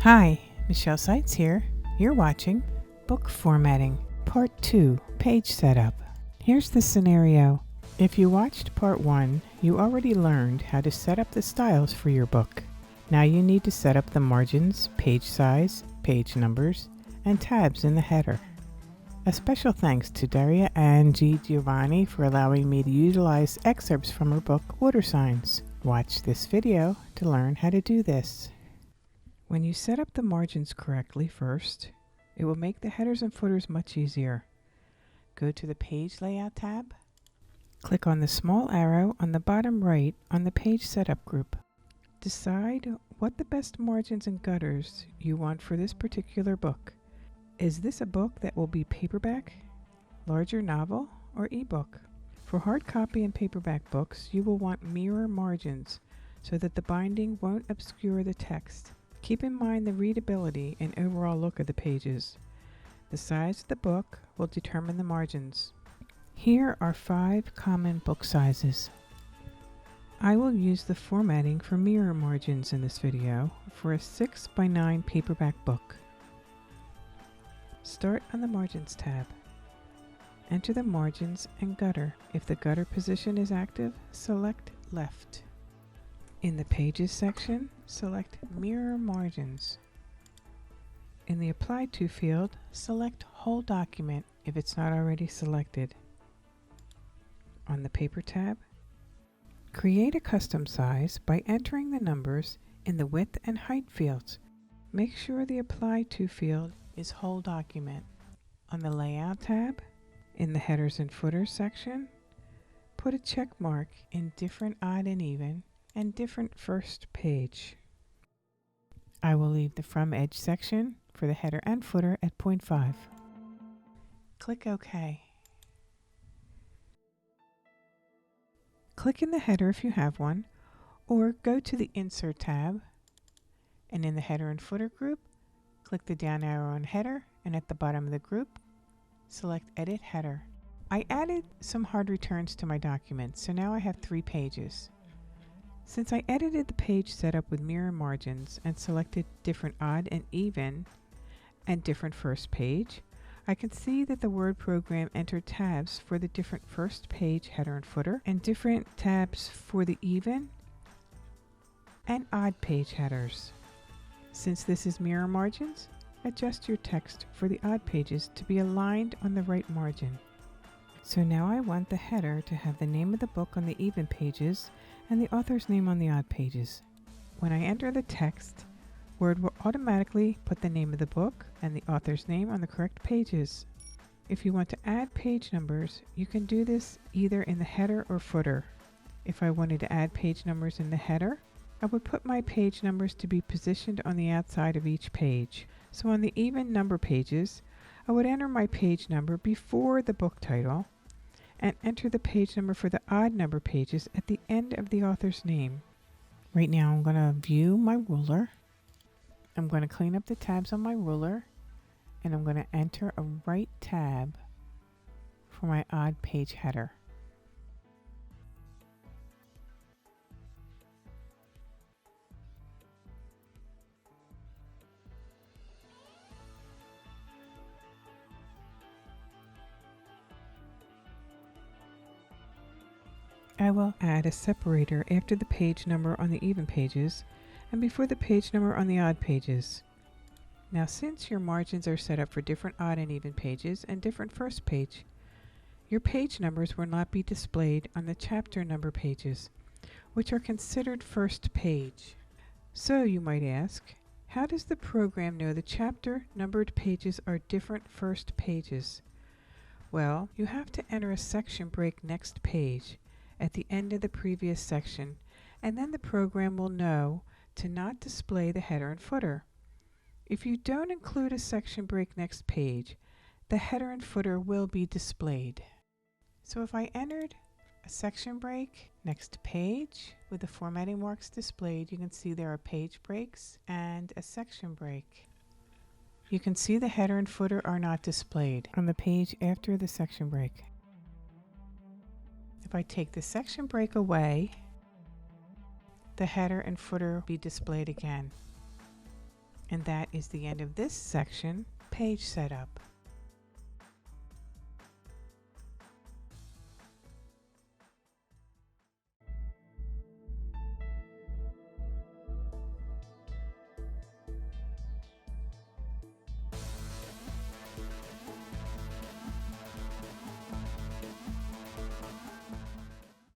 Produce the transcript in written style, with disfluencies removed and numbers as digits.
Hi, Michelle Seitz here. You're watching Book Formatting, Part 2, Page Setup. Here's the scenario. If you watched Part 1, you already learned how to set up the styles for your book. Now you need to set up the margins, page size, page numbers, and tabs in the header. A special thanks to Daria Angie Giovanni for allowing me to utilize excerpts from her book, Water Signs. Watch this video to learn how to do this. When you set up the margins correctly first, it will make the headers and footers much easier. Go to the Page Layout tab. Click on the small arrow on the bottom right on the Page Setup group. Decide what the best margins and gutters you want for this particular book. Is this a book that will be paperback, larger novel, or ebook? For hard copy and paperback books, you will want mirror margins so that the binding won't obscure the text. Keep in mind the readability and overall look of the pages. The size of the book will determine the margins. Here are 5 common book sizes. I will use the formatting for mirror margins in this video for a 6x9 paperback book. Start on the Margins tab. Enter the margins and gutter. If the gutter position is active, select Left. In the Pages section, select Mirror Margins. In the Apply To field, select Whole Document if it's not already selected. On the Paper tab, create a custom size by entering the numbers in the Width and Height fields. Make sure the Apply To field is Whole Document. On the Layout tab, in the Headers and Footers section, put a check mark in Different Odd and Even and Different First Page. I will leave the From Edge section for the header and footer at 0.5. Click OK. Click in the header if you have one, or go to the Insert tab, and in the Header and Footer group, click the down arrow on Header, and at the bottom of the group, select Edit Header. I added some hard returns to my document, so now I have 3 pages. Since I edited the page setup with mirror margins and selected different odd and even and different first page, I can see that the Word program entered tabs for the different first page header and footer and different tabs for the even and odd page headers. Since this is mirror margins, adjust your text for the odd pages to be aligned on the right margin. So now I want the header to have the name of the book on the even pages and the author's name on the odd pages. When I enter the text, Word will automatically put the name of the book and the author's name on the correct pages. If you want to add page numbers, you can do this either in the header or footer. If I wanted to add page numbers in the header, I would put my page numbers to be positioned on the outside of each page. So on the even number pages, I would enter my page number before the book title and enter the page number for the odd number pages at the end of the author's name. Right now I'm going to view my ruler. I'm going to clean up the tabs on my ruler, and I'm going to enter a right tab for my odd page header. I will add a separator after the page number on the even pages and before the page number on the odd pages. Now, since your margins are set up for different odd and even pages and different first page, your page numbers will not be displayed on the chapter number pages, which are considered first page. So you might ask, how does the program know the chapter numbered pages are different first pages? Well, you have to enter a section break next page at the end of the previous section, and then the program will know to not display the header and footer. If you don't include a section break next page, the header and footer will be displayed. So if I entered a section break next page with the formatting marks displayed, you can see there are page breaks and a section break. You can see the header and footer are not displayed on the page after the section break. If I take the section break away, the header and footer will be displayed again. And that is the end of this section, Page Setup.